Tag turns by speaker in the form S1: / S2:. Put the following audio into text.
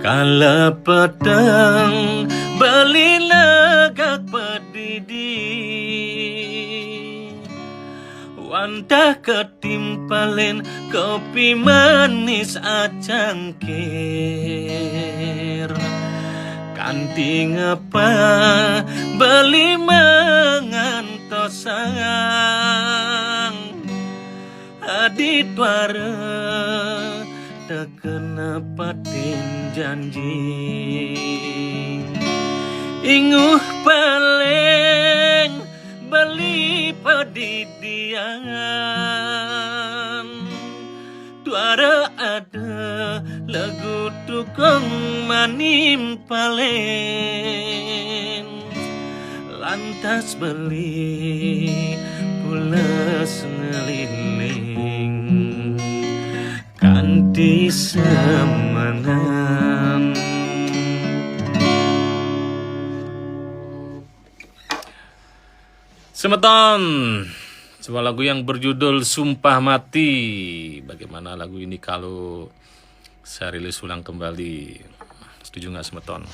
S1: Kala petang beli legak pedidi, wantah ketimpalen kopi manis acangkir. Kanti ngapa beli mengantosang aditwara tekena patin janji. Inguh paling beli pedidian, tuara ada lagu tukang manim palen. Lantas beli pula ngeliling kanti semenam. Semeton, sebuah lagu yang berjudul Sumpah Mati. Bagaimana lagu ini kalau saya rilis ulang kembali? Setuju nggak Semeton?